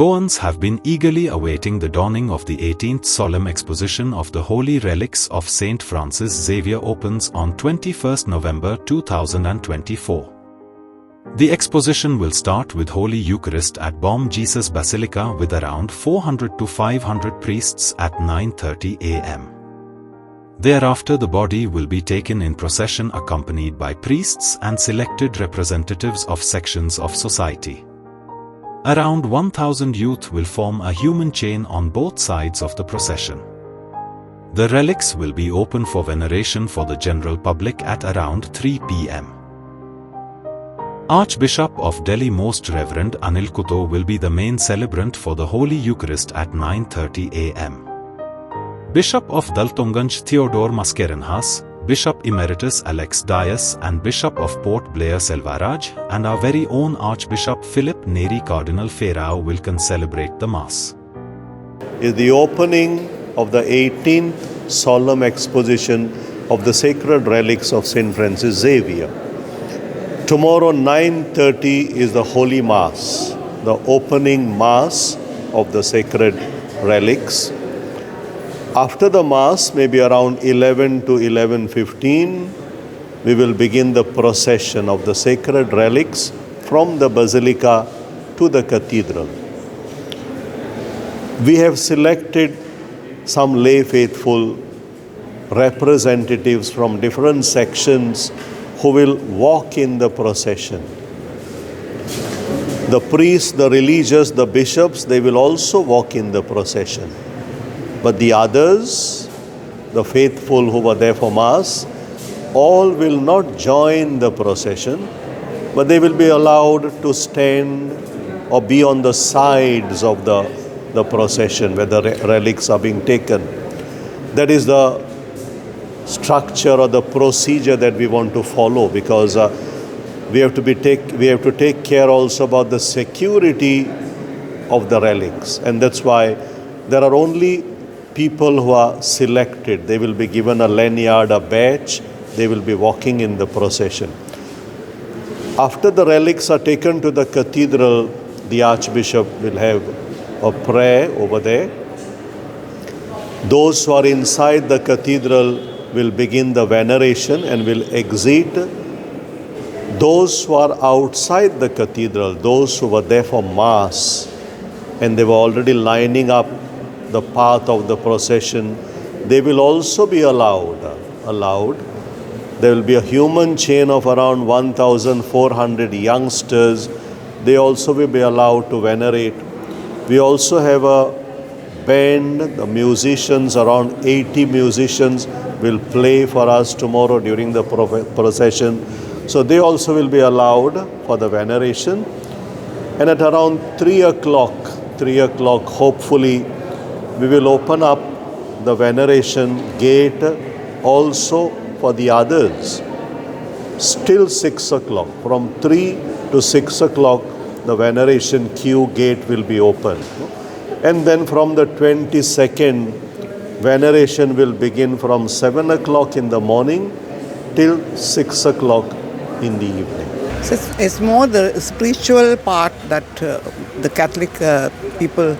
Goans have been eagerly awaiting the dawning of the 18th solemn exposition of the Holy Relics of Saint Francis Xavier opens on 21st November 2024. The exposition will start with Holy Eucharist at Bom Jesus Basilica with around 400 to 500 priests at 9:30 a.m. Thereafter the body will be taken in procession accompanied by priests and selected representatives of sections of society. Around 1,000 youth will form a human chain on both sides of the procession. The relics will be open for veneration for the general public at around 3 p.m. Archbishop of Delhi Most Reverend Anil Kuto will be the main celebrant for the Holy Eucharist at 9:30 a.m. Bishop of Daltonganj Theodore Mascarenhas, Bishop Emeritus Alex Dias and Bishop of Port Blair Selvaraj and our very own Archbishop Philip Neri Cardinal Ferrao will concelebrate the Mass. Is the opening of the 18th solemn exposition of the sacred relics of Saint Francis Xavier. Tomorrow 9:30 is the Holy Mass, the opening Mass of the sacred relics. After the Mass, maybe around 11 to 11:15, we will begin the procession of the sacred relics from the Basilica to the Cathedral. We have selected some lay faithful representatives from different sections who will walk in the procession. The priests, the religious, the bishops, they will also walk in the procession. But the others, the faithful who were there for Mass, all will not join the procession, but they will be allowed to stand or be on the sides of the procession where the relics are being taken. That is the structure or the procedure that we want to follow, because we have to take care also about the security of the relics, and that's why there are only people who are selected. They will be given a lanyard, a badge. They will be walking in the procession. After the relics are taken to the cathedral, the Archbishop will have a prayer over there. Those who are inside the cathedral will begin the veneration and will exit. Those who are outside the cathedral, those who were there for Mass, and they were already lining up the path of the procession, they will also be allowed. There will be a human chain of around 1,400 youngsters. They also will be allowed to venerate. We also have a band, the musicians, around 80 musicians will play for us tomorrow during the procession. So they also will be allowed for the veneration. And at around 3 o'clock, hopefully, we will open up the veneration gate also for the others. Still 6 o'clock. From 3 to 6 o'clock, the veneration queue gate will be open. And then from the 22nd, veneration will begin from 7 o'clock in the morning till 6 o'clock in the evening. So it's more the spiritual part that the Catholic people,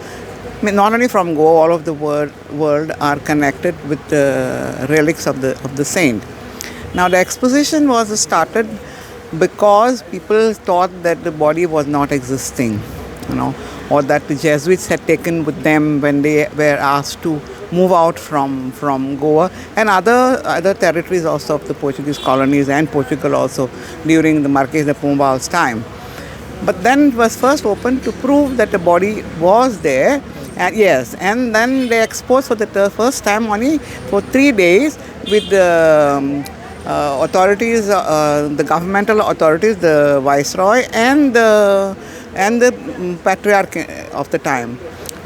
not only from Goa, all of the world are connected with the relics of the saint. Now the exposition was started because people thought that the body was not existing, or that the Jesuits had taken with them when they were asked to move out from Goa and other territories also of the Portuguese colonies and Portugal also during the Marquês de Pombal's time. But then it was first opened to prove that the body was there. Yes, and then they exposed for the first time only for 3 days with the authorities, the governmental authorities, the Viceroy and the Patriarch of the time.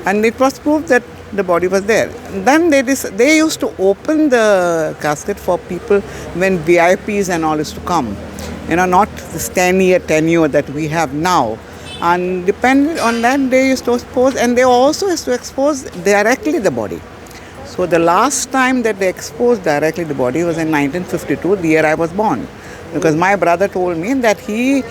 And it was proved that the body was there. Then they used to open the casket for people when VIPs and all used to come. Not this 10-year tenure that we have now. And depending on that, they used to expose, and they also used to expose directly the body. So the last time that they exposed directly the body was in 1952, the year I was born. Because my brother told me that he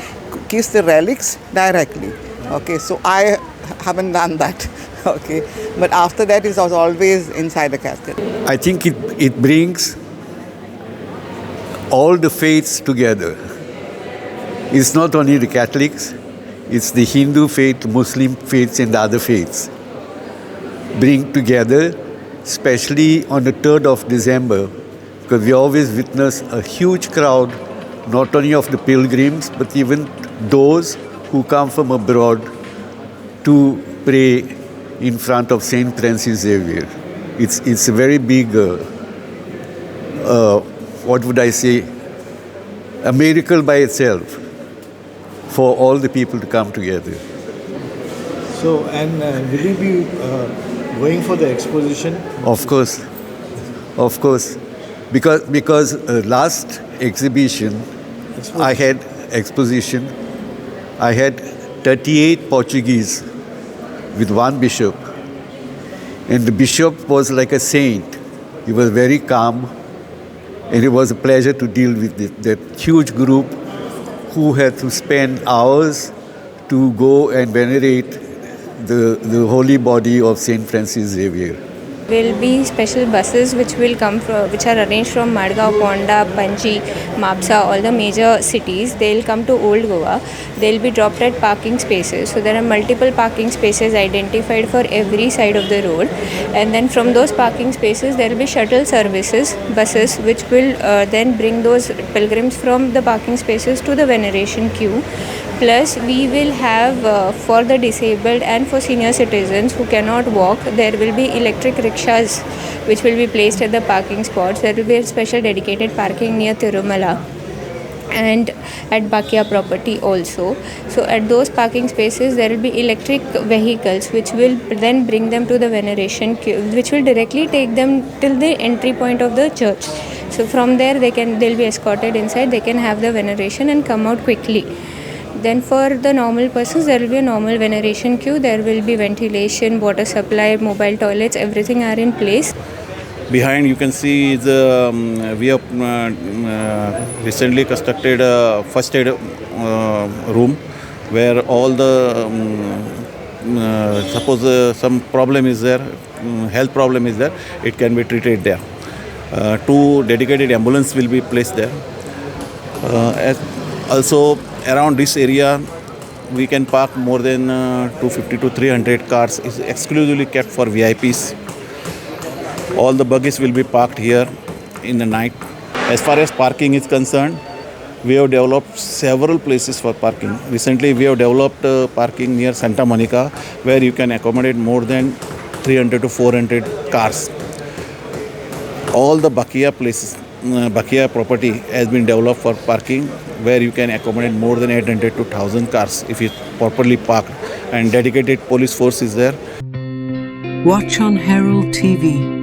kissed the relics directly. Okay, so I haven't done that. Okay, but after that, it was always inside the casket. I think it brings all the faiths together. It's not only the Catholics, it's the Hindu faith, Muslim faiths, and the other faiths. Bring together, especially on the 3rd of December, because we always witness a huge crowd, not only of the pilgrims, but even those who come from abroad to pray in front of Saint Francis Xavier. It's a very big, what would I say, a miracle by itself for all the people to come together. So, and will you be going for the exposition? Of course. Because last exposition, I had 38 Portuguese with one bishop. And the bishop was like a saint. He was very calm. And it was a pleasure to deal with that huge group who had to spend hours to go and venerate the holy body of Saint Francis Xavier. Will be special buses which will come from, which are arranged from Madgaon, Ponda, Panji, Mapsa, all the major cities. They'll come to Old Goa. They'll be dropped at parking spaces. So there are multiple parking spaces identified for every side of the road. And then from those parking spaces, there will be shuttle services, buses, which will then bring those pilgrims from the parking spaces to the veneration queue. Plus, we will have for the disabled and for senior citizens who cannot walk, there will be electric rickshaws which will be placed at the parking spots. There will be a special dedicated parking near Tirumala and at Bakia property also. So at those parking spaces, there will be electric vehicles which will then bring them to the veneration queue, which will directly take them till the entry point of the church. So from there, they'll be escorted inside. They can have the veneration and come out quickly. Then for the normal persons, there will be a normal veneration queue. There will be ventilation, water supply, mobile toilets, everything are in place. Behind you can see we have recently constructed a first aid room where all the suppose some problem is there, health problem is there, it can be treated there. 2 dedicated ambulance will be placed there. Also around this area we can park more than 250 to 300 cars. Is exclusively kept for VIPs. All the buggies will be parked here in the night. As far as parking is concerned, we have developed several places for parking. Recently we have developed parking near Santa Monica where you can accommodate more than 300 to 400 cars. All the Bakia places, Bakia property has been developed for parking where you can accommodate more than 800 to 1000 cars if it's properly parked, and dedicated police force is there. Watch on Herald TV.